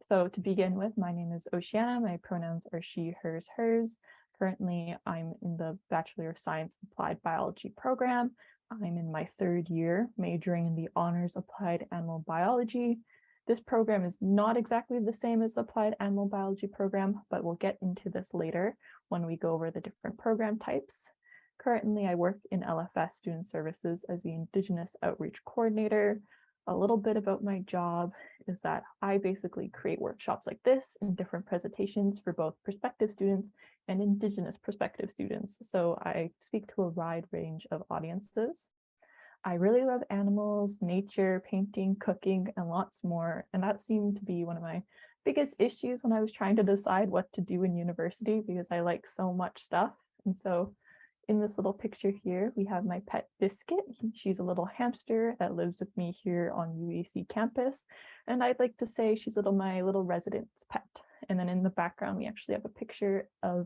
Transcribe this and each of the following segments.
So to begin with, my name is Oceana. My pronouns are she, hers, hers. Currently, I'm in the Bachelor of Science Applied Biology program. I'm in my third year, majoring in the Honors Applied Animal Biology. This program is not exactly the same as the Applied Animal Biology program, but we'll get into this later when we go over the different program types. Currently, I work in LFS Student Services as the Indigenous Outreach Coordinator. A little bit about my job is that I basically create workshops like this and different presentations for both prospective students and Indigenous prospective students. So I speak to a wide range of audiences. I really love animals, nature, painting, cooking, and lots more. And that seemed to be one of my biggest issues when I was trying to decide what to do in university because I like so much stuff. And so in this little picture here, we have my pet Biscuit. She's a little hamster that lives with me here on UBC campus. And I'd like to say she's my little residence pet. And then in the background, we actually have a picture of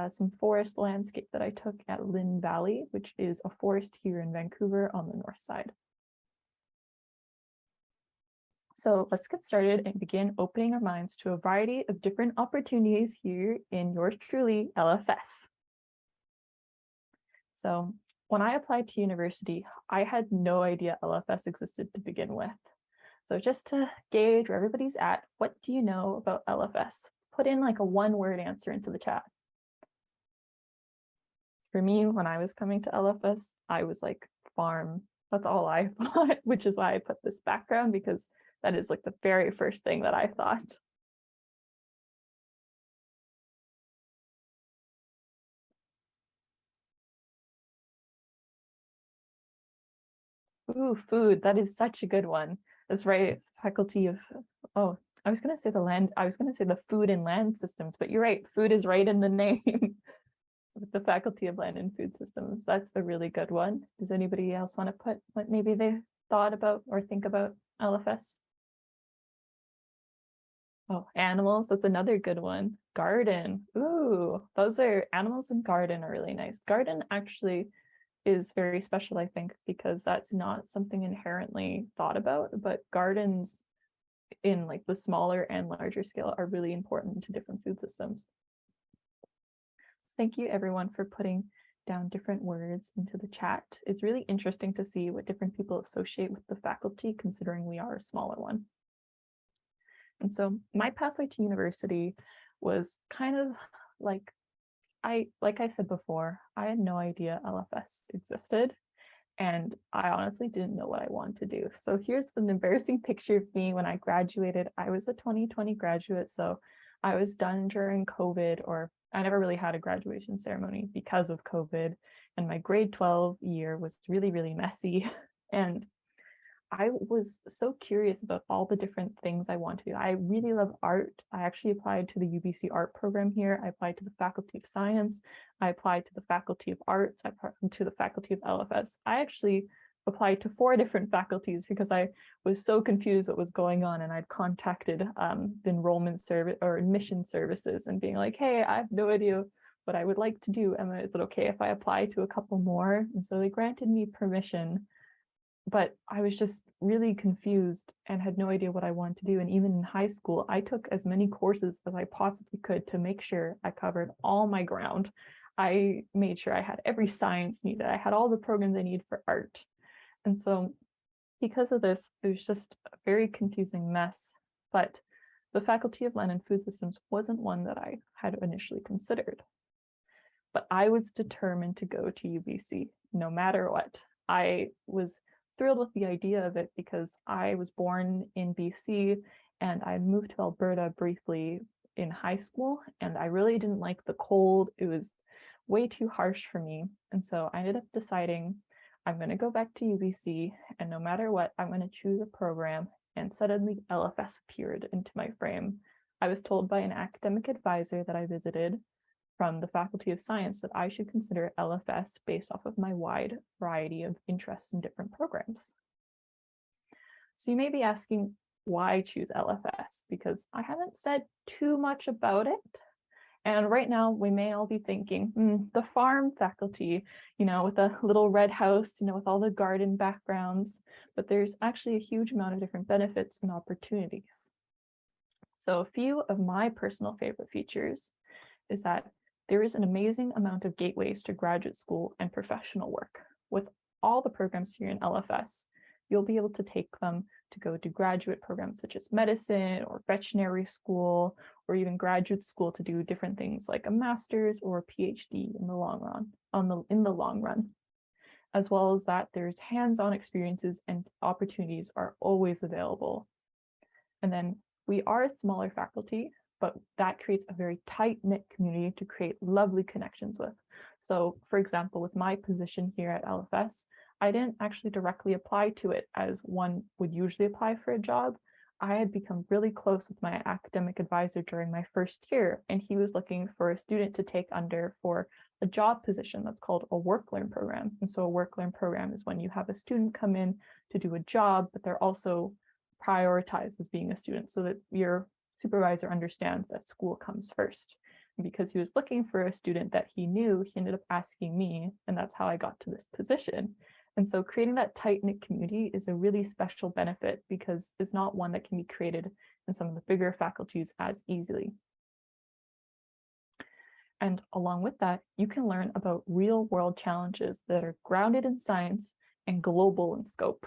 some forest landscape that I took at Lynn Valley, which is a forest here in Vancouver on the north side. So let's get started and begin opening our minds to a variety of different opportunities here in yours truly, LFS. So when I applied to university, I had no idea LFS existed to begin with. So just to gauge where everybody's at, what do you know about LFS? Put in like a one-word answer into the chat. For me, when I was coming to LFS, I was like farm. That's all I thought, which is why I put this background, because that is like the very first thing that I thought. Ooh, food. That is such a good one. That's right. Faculty of, oh, I was going to say the food and land systems, but you're right. Food is right in the name. With the Faculty of Land and Food Systems. That's a really good one. Does anybody else want to put what maybe they thought about or think about LFS? Oh, animals. That's another good one. Garden. Ooh, those are animals and garden are really nice. Garden actually is very special, I think, because that's not something inherently thought about, but gardens in like the smaller and larger scale are really important to different food systems. So thank you everyone for putting down different words into the chat. It's really interesting to see what different people associate with the faculty, considering we are a smaller one. And so my pathway to university was kind of like I said before, I had no idea LFS existed. And I honestly didn't know what I wanted to do. So here's an embarrassing picture of me when I graduated. I was a 2020 graduate, so I was done during COVID, or I never really had a graduation ceremony because of COVID. And my grade 12 year was really, really messy. And I was so curious about all the different things I want to do. I really love art. I actually applied to the UBC art program here. I applied to the Faculty of Science. I applied to the Faculty of Arts. I applied to the Faculty of LFS. I actually applied to 4 different faculties because I was so confused what was going on, and I'd contacted the enrollment service or admission services and being like, hey, I have no idea what I would like to do. Emma, is it okay if I apply to a couple more? And so they granted me permission. But I was just really confused and had no idea what I wanted to do. And even in high school, I took as many courses as I possibly could to make sure I covered all my ground. I made sure I had every science needed. I had all the programs I need for art. And so because of this, it was just a very confusing mess. But the Faculty of Land and Food Systems wasn't one that I had initially considered. But I was determined to go to UBC no matter what. I was thrilled with the idea of it because I was born in BC and I moved to Alberta briefly in high school, and I really didn't like the cold. It was way too harsh for me. And so I ended up deciding I'm going to go back to UBC, and no matter what, I'm going to choose a program. And suddenly LFS appeared into my frame. I was told by an academic advisor that I visited from the Faculty of Science that I should consider LFS based off of my wide variety of interests in different programs. So you may be asking why choose LFS, because I haven't said too much about it. And right now we may all be thinking, the farm faculty, with a little red house, with all the garden backgrounds, but there's actually a huge amount of different benefits and opportunities. So a few of my personal favorite features is that there is an amazing amount of gateways to graduate school and professional work. With all the programs here in LFS, you'll be able to take them to go to graduate programs such as medicine or veterinary school, or even graduate school to do different things like a master's or a PhD in the long run. As well as that, there's hands-on experiences and opportunities are always available. And then we are a smaller faculty, but that creates a very tight-knit community to create lovely connections with. So for example, with my position here at LFS, I didn't actually directly apply to it as one would usually apply for a job. I had become really close with my academic advisor during my first year, and he was looking for a student to take under for a job position that's called a work-learn program. And so a work-learn program is when you have a student come in to do a job, but they're also prioritized as being a student so that your supervisor understands that school comes first. And because he was looking for a student that he knew, he ended up asking me, and that's how I got to this position. And so creating that tight-knit community is a really special benefit because it's not one that can be created in some of the bigger faculties as easily. And along with that, you can learn about real-world challenges that are grounded in science and global in scope.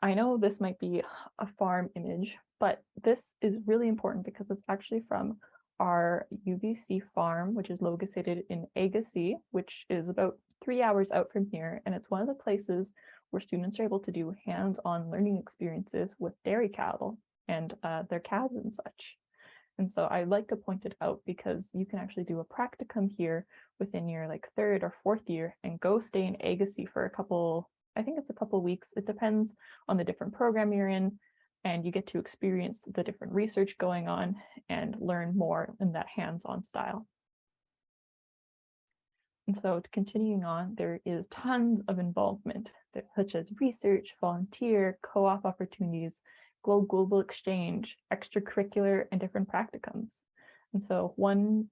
I know this might be a farm image, but this is really important because it's actually from our UBC farm, which is located in Agassiz, which is about 3 hours out from here. And it's one of the places where students are able to do hands-on learning experiences with dairy cattle and their calves and such. And so I like to point it out because you can actually do a practicum here within your third or fourth year and go stay in Agassiz for a couple, I think it's a couple weeks. It depends on the different program you're in, and you get to experience the different research going on and learn more in that hands-on style. And so continuing on, there is tons of involvement, such as research, volunteer, co-op opportunities, global exchange, extracurricular, and different practicums. And so one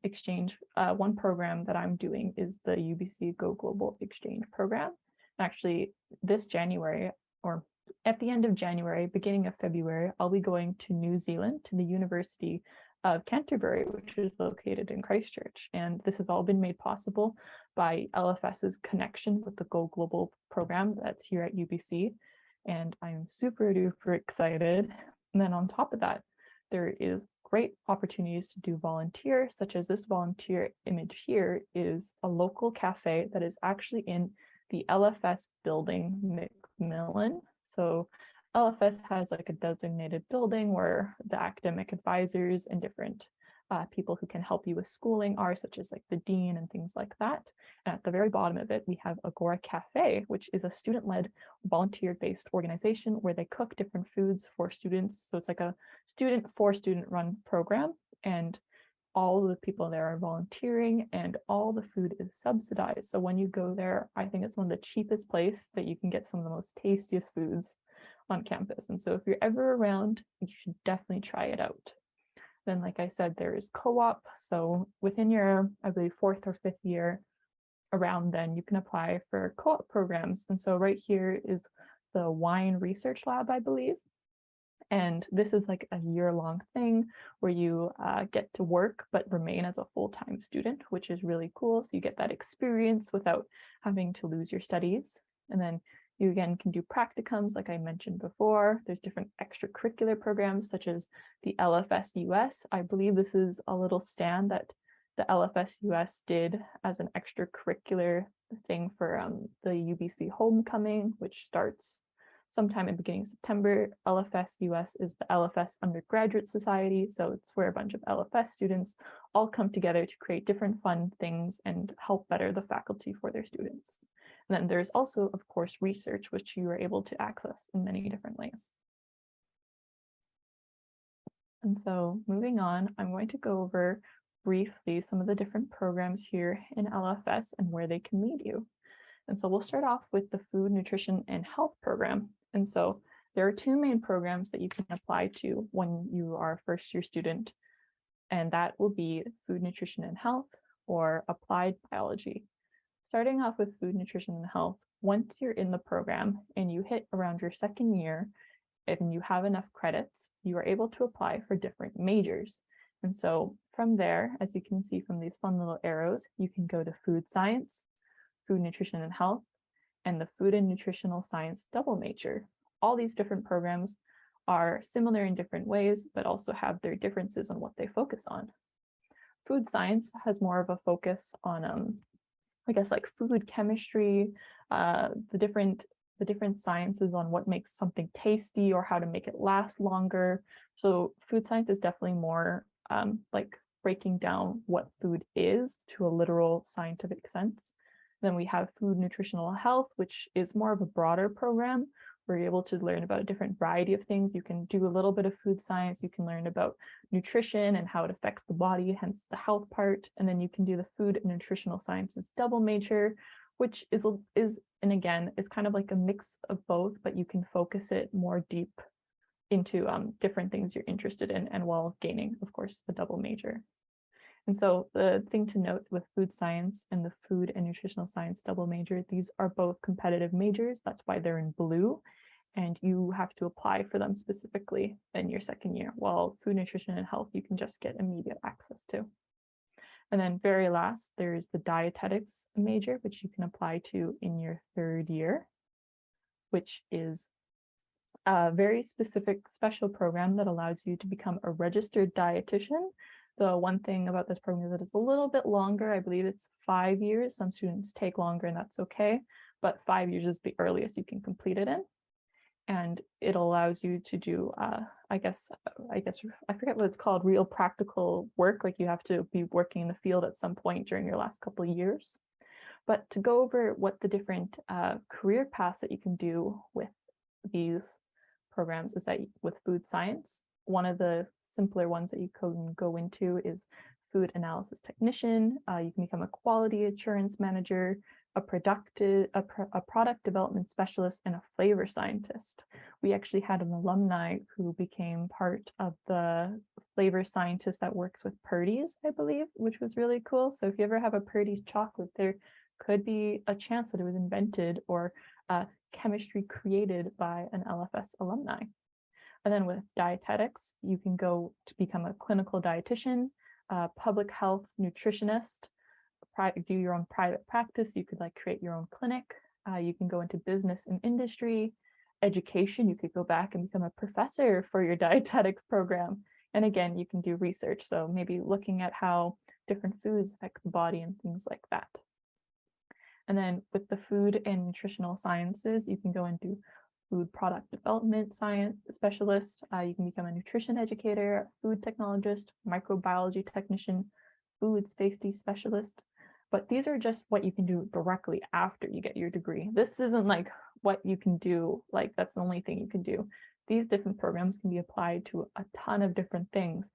program that I'm doing is the UBC Go Global Exchange program. Actually, this January, or at the end of January, beginning of February, I'll be going to New Zealand, to the University of Canterbury, which is located in Christchurch. And this has all been made possible by LFS's connection with the Go Global program that's here at UBC. And I'm super duper excited. And then on top of that, there is great opportunities to do volunteer, such as this volunteer image here is a local cafe that is actually in the LFS building, Macmillan. So LFS has a designated building where the academic advisors and different people who can help you with schooling are, such as the dean and things like that. And at the very bottom of it, we have Agora Cafe, which is a student-led, volunteer-based organization where they cook different foods for students. So it's like a student for student-run program, and all the people there are volunteering and all the food is subsidized. So when you go there, I think it's one of the cheapest places that you can get some of the most tastiest foods on campus. And so if you're ever around, you should definitely try it out. Then, like I said, there is co-op. So within your, I believe, fourth or fifth year, around then you can apply for co-op programs. And so right here is the Wine Research Lab, I believe. And this is a year-long thing where you get to work but remain as a full-time student, which is really cool. So you get that experience without having to lose your studies. And then you again can do practicums, like I mentioned before. There's different extracurricular programs such as the LFS US. I believe this is a little stand that the LFS US did as an extracurricular thing for the UBC homecoming, which starts sometime in beginning of September. LFS US is the LFS Undergraduate Society. So it's where a bunch of LFS students all come together to create different fun things and help better the faculty for their students. And then there's also, of course, research, which you are able to access in many different ways. And so moving on, I'm going to go over briefly some of the different programs here in LFS and where they can lead you. And so we'll start off with the Food, Nutrition, and Health program. And so there are two main programs that you can apply to when you are a first-year student, and that will be Food, Nutrition, and Health, or Applied Biology. Starting off with Food, Nutrition, and Health, once you're in the program and you hit around your second year, if you have enough credits, you are able to apply for different majors. And so from there, as you can see from these fun little arrows, you can go to food science, food nutrition and health, and the food and nutritional science double major. All these different programs are similar in different ways, but also have their differences on what they focus on. Food science has more of a focus on, I guess, like food chemistry, the different sciences on what makes something tasty or how to make it last longer. So food science is definitely more like breaking down what food is to a literal scientific sense. Then we have food nutritional health, which is more of a broader program where you're able to learn about a different variety of things. You can do a little bit of food science, you can learn about nutrition and how it affects the body, hence the health part. And then you can do the food and nutritional sciences double major, which is and again, is kind of like a mix of both, but you can focus it more deep into different things you're interested in, and while gaining, of course, the double major. And so the thing to note with food science and the food and nutritional science double major, these are both competitive majors. That's why they're in blue, and you have to apply for them specifically in your second year, while food nutrition and health, you can just get immediate access to. And then very last, there's the dietetics major, which you can apply to in your third year, which is a very specific special program that allows you to become a registered dietitian. The one thing about this program is that it's a little bit longer. I believe it's 5 years. Some students take longer, and that's okay, but 5 years is the earliest you can complete it in. And it allows you to do, I guess, I forget what it's called, real practical work. Like you have to be working in the field at some point during your last couple of years. But to go over what the different career paths that you can do with these programs is that with food science, one of the simpler ones that you can go into is food analysis technician. You can become a quality assurance manager, a product development specialist, and a flavor scientist. We actually had an alumni who became part of the flavor scientist that works with Purdy's, I believe, which was really cool. So if you ever have a Purdy's chocolate, there could be a chance that it was invented or chemistry created by an LFS alumni. And then with dietetics, you can go to become a clinical dietitian, public health nutritionist, do your own private practice. You could like create your own clinic. You can go into business and industry, education. You could go back and become a professor for your dietetics program. And again, you can do research. So maybe looking at how different foods affect the body and things like that. And then with the food and nutritional sciences, you can go and do food product development science specialist. You can become a nutrition educator, food technologist, microbiology technician, food safety specialist. But these are just what you can do directly after you get your degree. This isn't like what you can do, like that's the only thing you can do. These different programs can be applied to a ton of different things,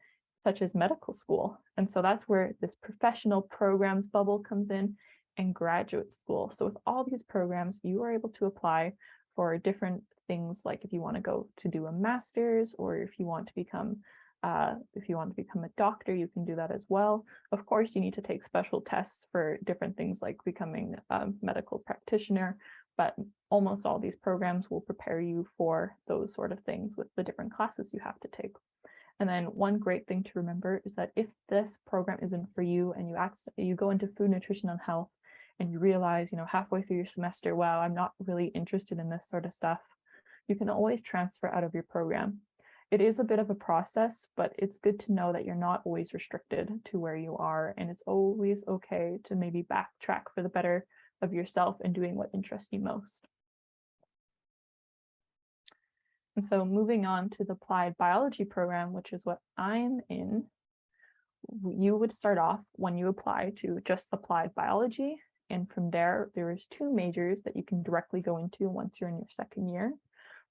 such as medical school. And so that's where this professional programs bubble comes in, and graduate school. So with all these programs, you are able to apply for different things, like if you want to go to do a master's, or if you want to become a doctor, you can do that as well. Of course, you need to take special tests for different things like becoming a medical practitioner, but almost all these programs will prepare you for those sort of things with the different classes you have to take. And then one great thing to remember is that if this program isn't for you and you go into food, nutrition, and health, and you realize, halfway through your semester, wow, I'm not really interested in this sort of stuff, you can always transfer out of your program. It is a bit of a process, but it's good to know that you're not always restricted to where you are, and it's always okay to maybe backtrack for the better of yourself and doing what interests you most. And so moving on to the applied biology program, which is what I'm in, you would start off when you apply to just applied biology. And from there is 2 majors that you can directly go into once you're in your second year.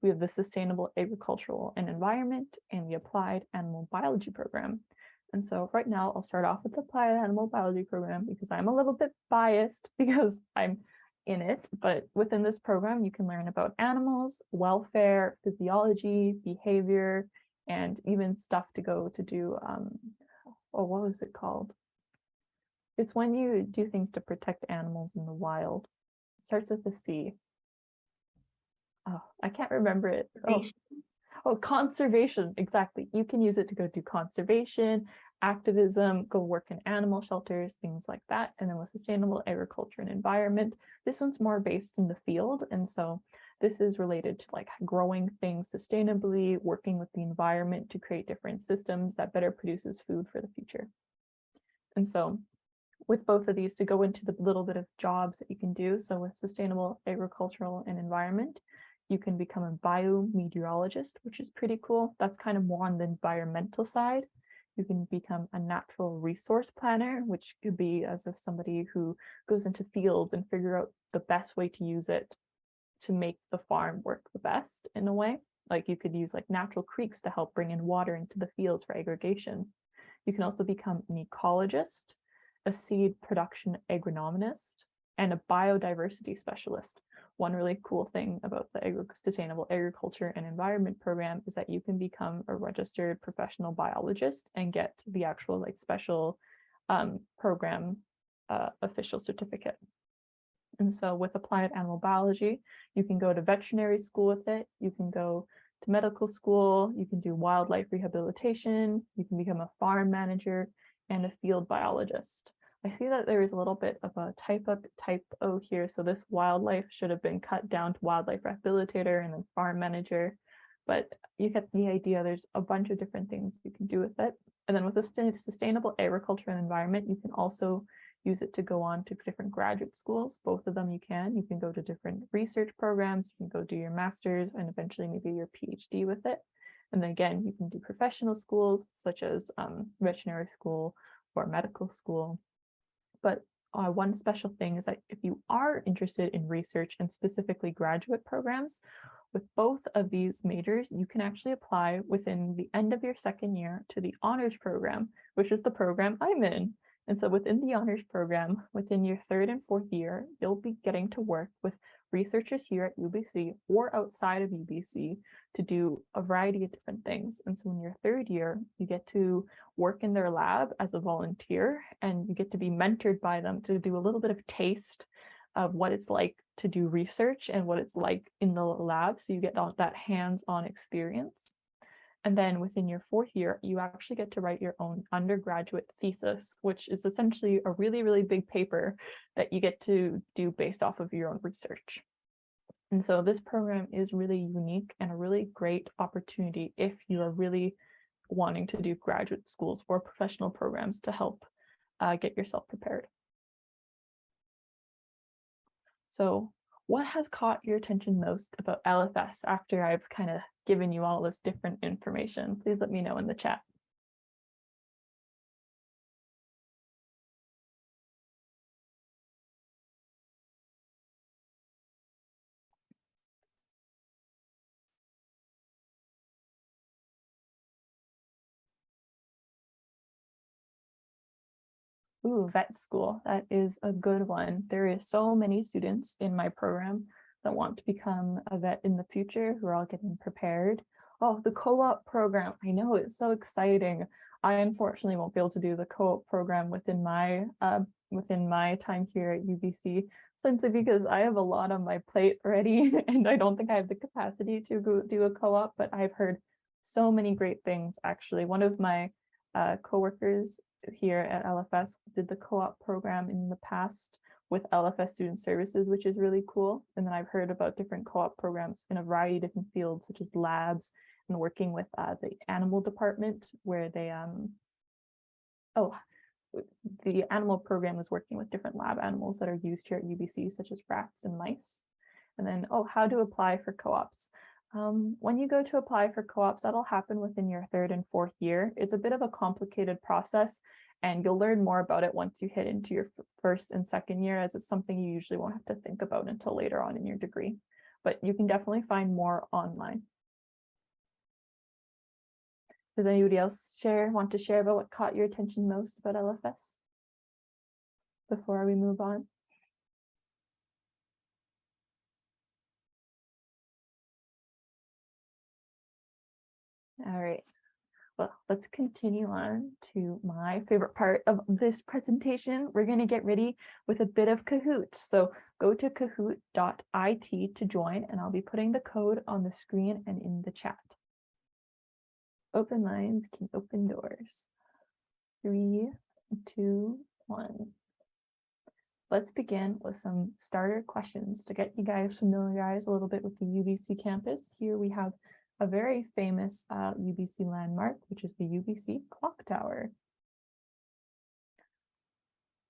We have the Sustainable Agricultural and Environment and the Applied Animal Biology program. And so right now I'll start off with the Applied Animal Biology program because I'm a little bit biased because I'm in it, but within this program, you can learn about animals, welfare, physiology, behavior, and even stuff to go to do, what was it called? It's when you do things to protect animals in the wild. It starts with a C. Oh, I can't remember it. Oh, conservation, exactly. You can use it to go do conservation, activism, go work in animal shelters, things like that. And then with sustainable agriculture and environment, this one's more based in the field. And so this is related to like growing things sustainably, working with the environment to create different systems that better produces food for the future. And so with both of these, to go into the little bit of jobs that you can do. So with sustainable agricultural and environment, you can become a biometeorologist, which is pretty cool. That's kind of more on the environmental side. You can become a natural resource planner, which could be as if somebody who goes into fields and figure out the best way to use it to make the farm work the best in a way. Like you could use like natural creeks to help bring in water into the fields for irrigation. You can also become an ecologist, a seed production agronomist, and a biodiversity specialist. One really cool thing about the Sustainable Agriculture and Environment program is that you can become a registered professional biologist and get the actual like special program official certificate. And so with applied animal biology, you can go to veterinary school with it, you can go to medical school, you can do wildlife rehabilitation, you can become a farm manager and a field biologist. I see that there is a little bit of a typo here. So this wildlife should have been cut down to wildlife rehabilitator and then farm manager, but you get the idea. There's a bunch of different things you can do with it. And then with the sustainable agriculture and environment, you can also use it to go on to different graduate schools. Both of them you can. You can go to different research programs, you can go do your master's and eventually maybe your PhD with it. And then again, you can do professional schools such as veterinary school or medical school. But one special thing is that if you are interested in research and specifically graduate programs, with both of these majors, you can actually apply within the end of your second year to the honors program, which is the program I'm in. And so within the honors program, within your third and fourth year, you'll be getting to work with researchers here at UBC or outside of UBC to do a variety of different things. And so in your third year, you get to work in their lab as a volunteer, and you get to be mentored by them to do a little bit of taste of what it's like to do research and what it's like in the lab. So you get that hands-on experience. And then within your fourth year, you actually get to write your own undergraduate thesis, which is essentially a really, really big paper that you get to do based off of your own research. And so this program is really unique and a really great opportunity if you are really wanting to do graduate schools or professional programs to help get yourself prepared. So what has caught your attention most about LFS after I've kind of given you all this different information? Please let me know in the chat. Ooh, vet school, that is a good one. There is so many students in my program that want to become a vet in the future who are all getting prepared. Oh, the co-op program, I know, it's so exciting. I unfortunately won't be able to do the co-op program within my time here at UBC, simply because I have a lot on my plate already and I don't think I have the capacity to go do a co-op, but I've heard so many great things actually. One of my coworkers here at LFS did the co-op program in the past with LFS Student Services, which is really cool. And then I've heard about different co-op programs in a variety of different fields, such as labs and working with the animal department, where they the animal program is working with different lab animals that are used here at UBC, such as rats and mice. And then, how to apply for co-ops. When you go to apply for co-ops, that'll happen within your third and fourth year. It's a bit of a complicated process, and you'll learn more about it once you hit into your first and second year, as it's something you usually won't have to think about until later on in your degree. But you can definitely find more online. Does anybody else want to share about what caught your attention most about LFS before we move on? All right. Well, let's continue on to my favorite part of this presentation. We're going to get ready with a bit of Kahoot. So go to kahoot.it to join, and I'll be putting the code on the screen and in the chat. Open minds can open doors. 3, 2, 1. Let's begin with some starter questions to get you guys familiarized a little bit with the UBC campus. Here we have a very famous UBC landmark, which is the UBC Clock Tower.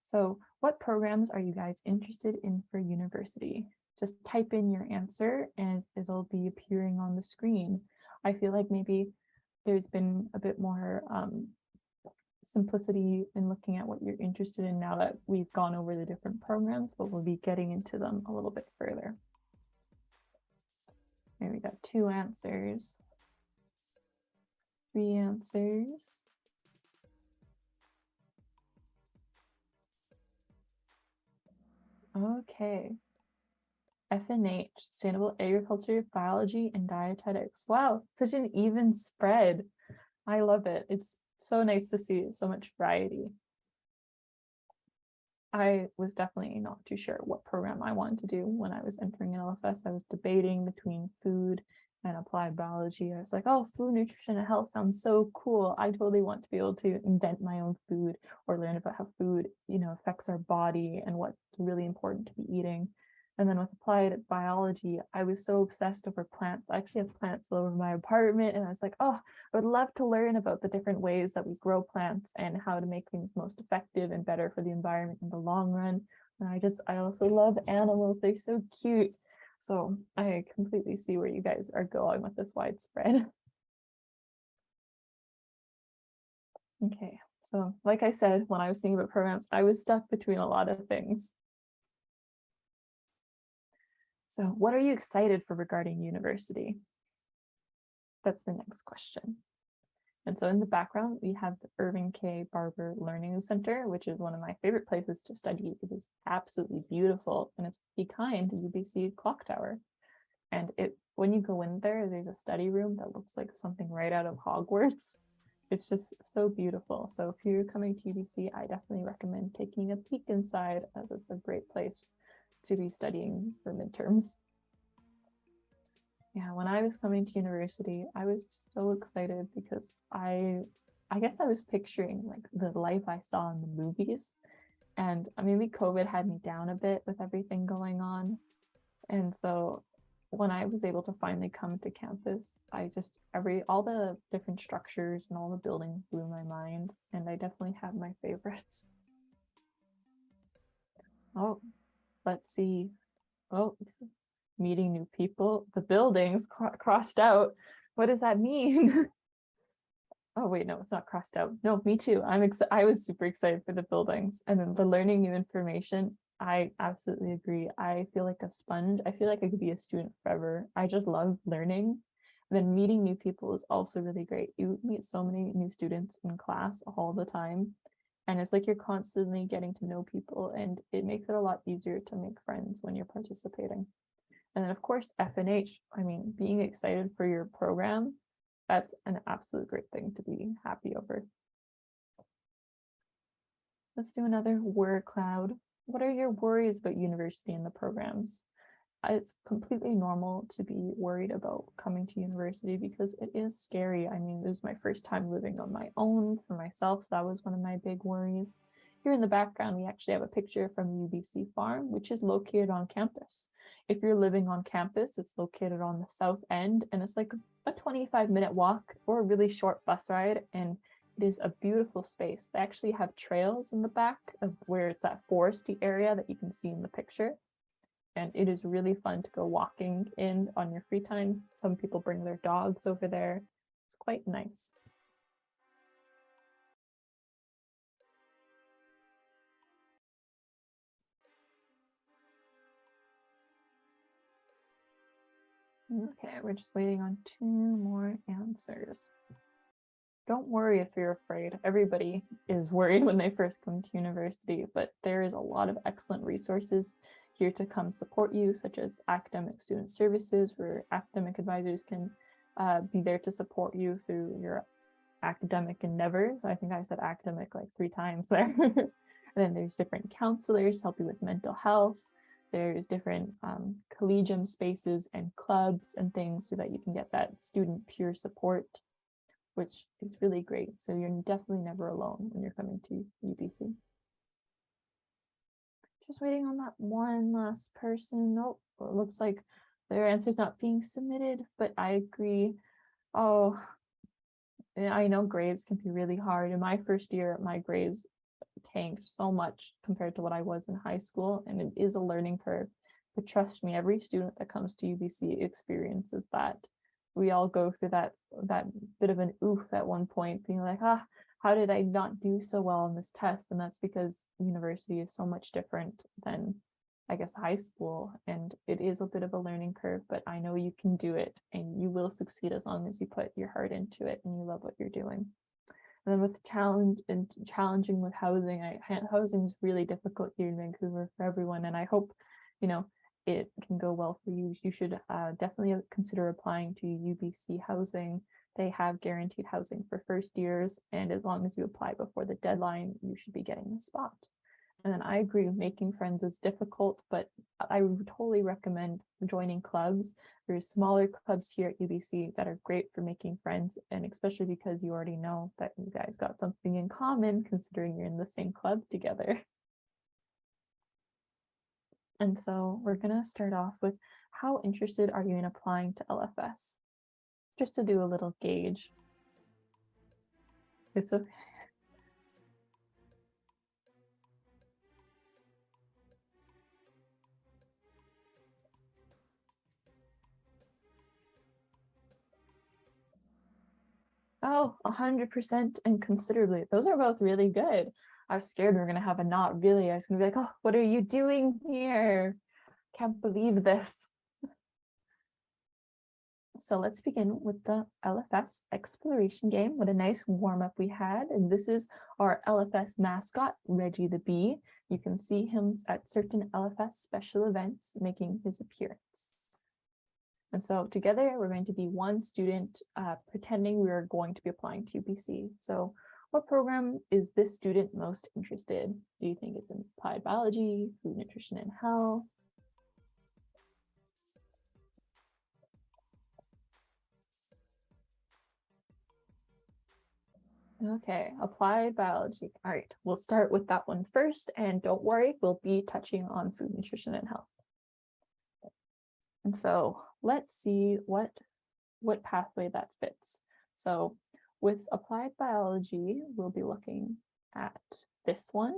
So what programs are you guys interested in for university? Just type in your answer and it'll be appearing on the screen. I feel like maybe there's been a bit more simplicity in looking at what you're interested in now that we've gone over the different programs, but we'll be getting into them a little bit further. Here we got 2 answers, 3 answers. Okay. FNH, Sustainable Agriculture, Biology, and Dietetics. Wow, such an even spread. I love it. It's so nice to see so much variety. I was definitely not too sure what program I wanted to do when I was entering an LFS. I was debating between food and applied biology. I was like, oh, food, nutrition, and health sounds so cool. I totally want to be able to invent my own food or learn about how food, affects our body and what's really important to be eating. And then with applied biology, I was so obsessed over plants. I actually have plants all over my apartment. And I was like, oh, I would love to learn about the different ways that we grow plants and how to make things most effective and better for the environment in the long run. And I also love animals. They're so cute. So I completely see where you guys are going with this widespread. Okay, so like I said, when I was thinking about programs, I was stuck between a lot of things. So what are you excited for regarding university? That's the next question. And so in the background, we have the Irving K. Barber Learning Center, which is one of my favorite places to study. It is absolutely beautiful, and it's behind the UBC Clock Tower. And when you go in there, there's a study room that looks like something right out of Hogwarts. It's just so beautiful. So if you're coming to UBC, I definitely recommend taking a peek inside, as it's a great place to be studying for midterms. Yeah, when I was coming to university, I was so excited because I guess I was picturing like the life I saw in the movies. And maybe COVID had me down a bit with everything going on. And so when I was able to finally come to campus, all the different structures and all the buildings blew my mind. And I definitely have my favorites. Oh, let's see. Oh, meeting new people. The buildings crossed out. What does that mean? Oh wait, no, it's not crossed out. No, me too. I was super excited for the buildings and then the learning new information. I absolutely agree. I feel like a sponge. I feel like I could be a student forever. I just love learning. And then meeting new people is also really great. You meet so many new students in class all the time. And it's like you're constantly getting to know people, and it makes it a lot easier to make friends when you're participating. And then of course, FNH, being excited for your program, that's an absolute great thing to be happy over. Let's do another word cloud. What are your worries about university and the programs? It's completely normal to be worried about coming to university because it is scary. This is my first time living on my own for myself, so that was one of my big worries. Here in the background, we actually have a picture from UBC Farm, which is located on campus. If you're living on campus, it's located on the south end, and it's like a 25-minute walk or a really short bus ride, and it is a beautiful space. They actually have trails in the back of where it's that foresty area that you can see in the picture. And it is really fun to go walking in on your free time. Some people bring their dogs over there. It's quite nice. Okay, we're just waiting on 2 more answers. Don't worry if you're afraid. Everybody is worried when they first come to university, but there is a lot of excellent resources here to come support you, such as academic student services, where academic advisors can be there to support you through your academic endeavors. I think I said academic like 3 times there. And then there's different counselors to help you with mental health. There's different collegium spaces and clubs and things so that you can get that student peer support. which is really great. So you're definitely never alone when you're coming to UBC. Just waiting on that one last person. Nope, it looks like their answer's not being submitted, but I agree. Oh, I know grades can be really hard. In my first year, my grades tanked so much compared to what I was in high school, and it is a learning curve. But trust me, every student that comes to UBC experiences that. We all go through that bit of an oof at one point, being like, how did I not do so well on this test? And that's because university is so much different than, I guess, high school, and it is a bit of a learning curve, but I know you can do it and you will succeed as long as you put your heart into it and you love what you're doing. And then with challenging with housing, housing is really difficult here in Vancouver for everyone, and I hope, it can go well for you. You should definitely consider applying to UBC Housing. They have guaranteed housing for first years, and as long as you apply before the deadline, you should be getting a spot. And then I agree, making friends is difficult, but I would totally recommend joining clubs. There's smaller clubs here at UBC that are great for making friends, and especially because you already know that you guys got something in common, considering you're in the same club together. And so we're gonna start off with, how interested are you in applying to LFS? Just to do a little gauge. It's okay. Oh, 100% and considerably. Those are both really good. I was scared we were gonna have a not really. I was gonna be like, oh, what are you doing here? Can't believe this. So let's begin with the LFS exploration game. What a nice warm-up we had. And this is our LFS mascot, Reggie the Bee. You can see him at certain LFS special events making his appearance. And so together we're going to be one student pretending we are going to be applying to UBC. So what program is this student most interested? Do you think it's in applied biology, food, nutrition, and health? Okay, applied biology. All right, we'll start with that one first, and don't worry, we'll be touching on food, nutrition, and health. And so let's see what pathway that fits. So with applied biology, we'll be looking at this one.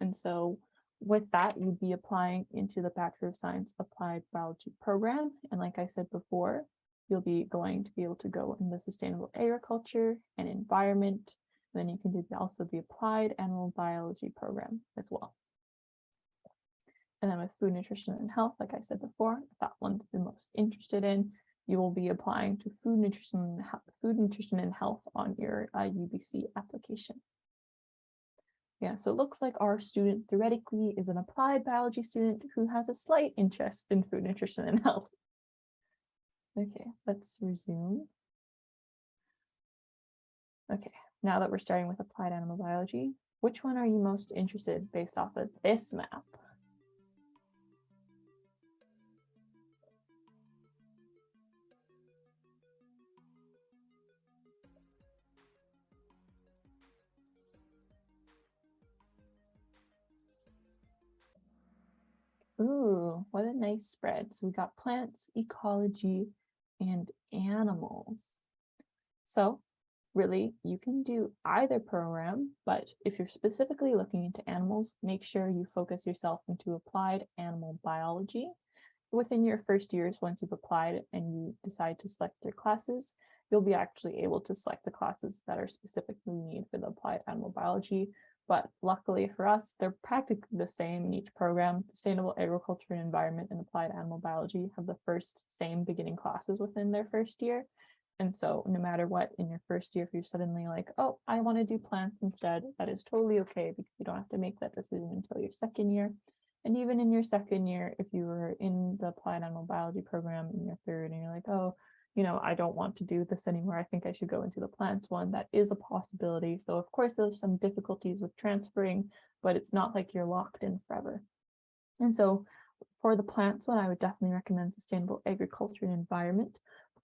And so with that, you'd be applying into the Bachelor of Science Applied Biology program. And like I said before, you'll be going to be able to go in the sustainable agriculture and environment. And then you can do also the applied animal biology program as well. And then with food, nutrition, and health, like I said before, if that one's the most interested in, you will be applying to food, nutrition, and health on your UBC application. Yeah, so it looks like our student theoretically is an applied biology student who has a slight interest in food, nutrition, and health. Okay, let's resume. Okay, now that we're starting with applied animal biology, which one are you most interested based off of this map? Ooh, what a nice spread. So we got plants, ecology, and animals. So really, you can do either program, but if you're specifically looking into animals, make sure you focus yourself into applied animal biology. Within your first years, once you've applied and you decide to select your classes, you'll be actually able to select the classes that are specifically needed for the applied animal biology. But luckily for us, they're practically the same in each program. Sustainable agriculture and environment and applied animal biology have the first same beginning classes within their first year. And so no matter what, in your first year, if you're suddenly like, oh, I want to do plants instead, that is totally okay, because you don't have to make that decision until your second year. And even in your second year, if you were in the applied animal biology program in your third and you're like, oh, I don't want to do this anymore, I think I should go into the plants one, that is a possibility. So of course, there's some difficulties with transferring, but it's not like you're locked in forever. And so for the plants one, I would definitely recommend sustainable agriculture and environment.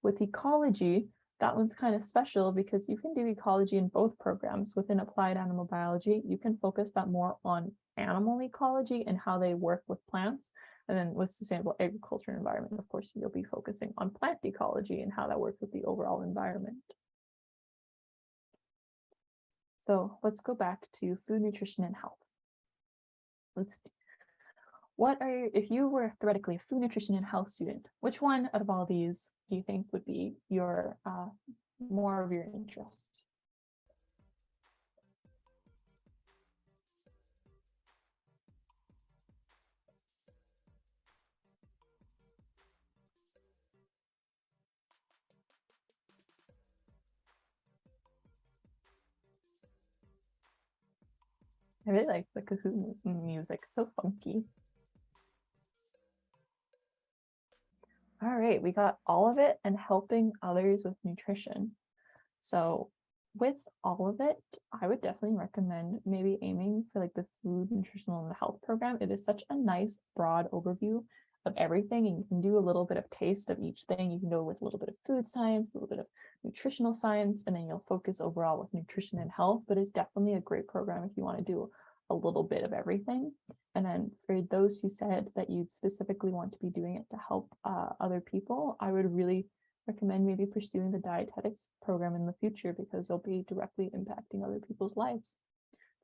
With ecology, that one's kind of special because you can do ecology in both programs. Within applied animal biology, you can focus that more on animal ecology and how they work with plants. And then with sustainable agriculture and environment, of course, you'll be focusing on plant ecology and how that works with the overall environment. So let's go back to food, nutrition, and health. If you were theoretically a food, nutrition, and health student, which one out of all these do you think would be your more of your interest? I really like the Kahoot music, it's so funky. All right, we got all of it and helping others with nutrition. So with all of it, I would definitely recommend maybe aiming for like the food, nutritional, and health program. It is such a nice broad overview of everything, and you can do a little bit of taste of each thing. You can go with a little bit of food science, a little bit of nutritional science, and then you'll focus overall with nutrition and health. But it's definitely a great program if you want to do a little bit of everything. And then for those who said that you specifically want to be doing it to help other people, I would really recommend maybe pursuing the dietetics program in the future because you'll be directly impacting other people's lives.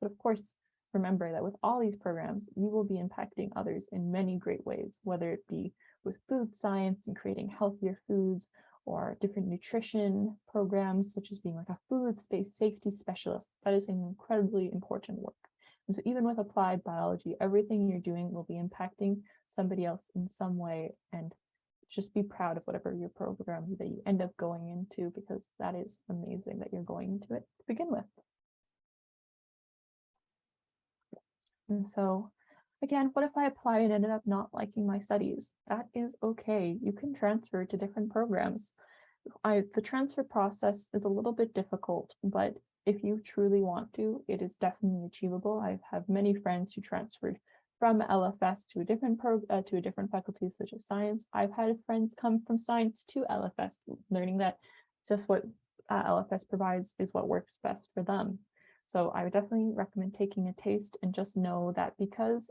But of course, remember that with all these programs, you will be impacting others in many great ways, whether it be with food science and creating healthier foods, or different nutrition programs, such as being like a food space safety specialist. That is an incredibly important work. And so even with applied biology, everything you're doing will be impacting somebody else in some way, and just be proud of whatever your program that you end up going into, because that is amazing that you're going into it to begin with. And so again, what if I applied and ended up not liking my studies? That is okay. You can transfer to different programs. The transfer process is a little bit difficult, but if you truly want to, it is definitely achievable. I have many friends who transferred from LFS to a different faculty such as science. I've had friends come from science to LFS, learning that just what LFS provides is what works best for them. So I would definitely recommend taking a taste, and just know that because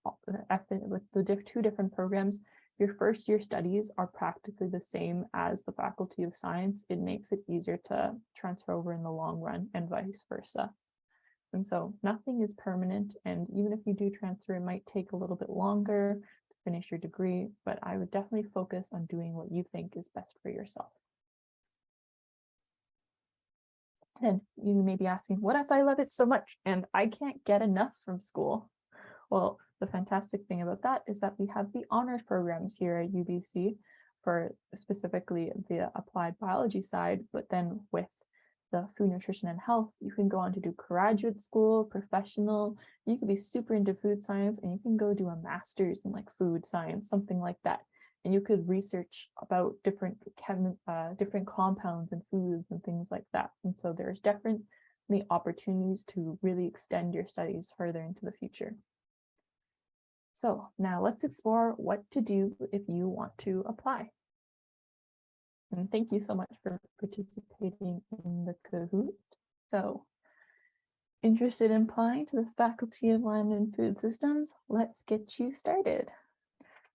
with the two different programs, your first year studies are practically the same as the Faculty of Science. It makes it easier to transfer over in the long run and vice versa. And so nothing is permanent. And even if you do transfer, it might take a little bit longer to finish your degree, but I would definitely focus on doing what you think is best for yourself. Then you may be asking, what if I love it so much and I can't get enough from school? Well, the fantastic thing about that is that we have the honors programs here at UBC for specifically the applied biology side, but then with the food, nutrition, and health, you can go on to do graduate school, professional. You could be super into food science and you can go do a master's in like food science, something like that. And you could research about different compounds and foods and things like that. And so there's definitely opportunities to really extend your studies further into the future. So now let's explore what to do if you want to apply. And thank you so much for participating in the Kahoot. So, interested in applying to the Faculty of Land and Food Systems? Let's get you started.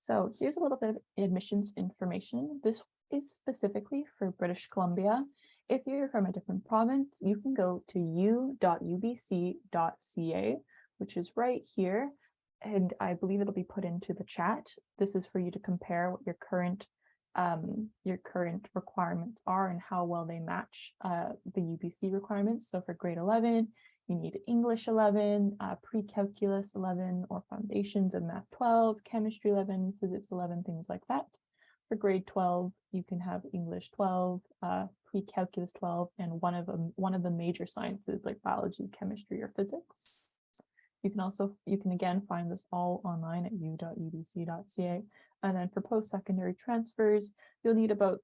So here's a little bit of admissions information. This is specifically for British Columbia. If you're from a different province, you can go to u.ubc.ca, which is right here. And I believe it'll be put into the chat. This is for you to compare what your current requirements are and how well they match the UBC requirements. So for grade 11, you need English 11, pre-calculus 11, or foundations of math 12, chemistry 11, physics 11, things like that. For grade 12, you can have English 12, pre-calculus 12, and one of the major sciences like biology, chemistry, or physics. You can again find this all online at u.ubc.ca. And then for post-secondary transfers, you'll need about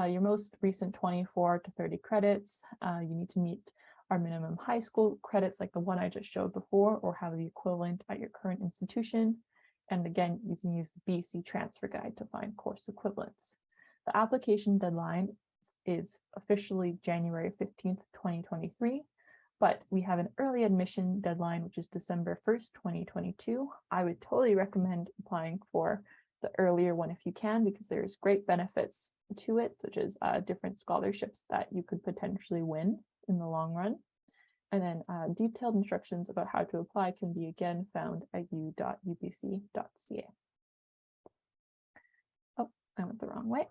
your most recent 24 to 30 credits. You need to meet our minimum high school credits like the one I just showed before, or have the equivalent at your current institution. And again, you can use the BC Transfer Guide to find course equivalents. The application deadline is officially January 15th, 2023, but we have an early admission deadline, which is December 1st, 2022. I would totally recommend applying for the earlier one if you can, because there's great benefits to it, such as different scholarships that you could potentially win in the long run. And then detailed instructions about how to apply can be again found at u.ubc.ca. Oh, I went the wrong way.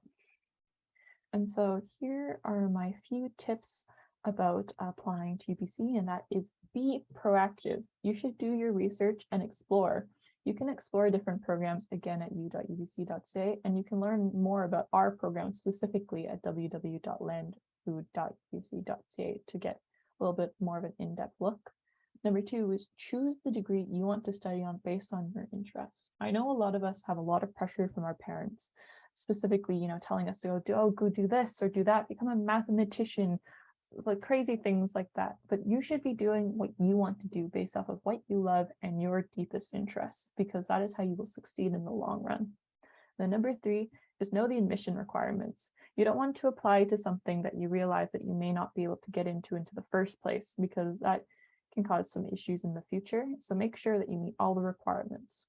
And so here are my few tips about applying to UBC, and that is be proactive. You should do your research and explore. You can explore different programs again at u.ubc.ca, and you can learn more about our program specifically at www.landfood.ubc.ca to get a little bit more of an in-depth look. Number 2 is choose the degree you want to study on based on your interests. I know a lot of us have a lot of pressure from our parents, specifically, telling us to go do this or do that, become a mathematician, like crazy things like that. But you should be doing what you want to do based off of what you love and your deepest interests, because that is how you will succeed in the long run. Then number 3 is know the admission requirements. You don't want to apply to something that you realize that you may not be able to get into the first place, because that can cause some issues in the future. So make sure that you meet all the requirements.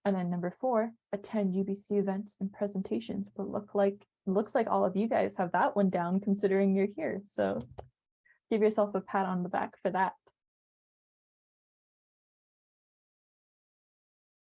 And then number 4, attend UBC events and presentations. But looks like all of you guys have that one down, considering you're here. So give yourself a pat on the back for that.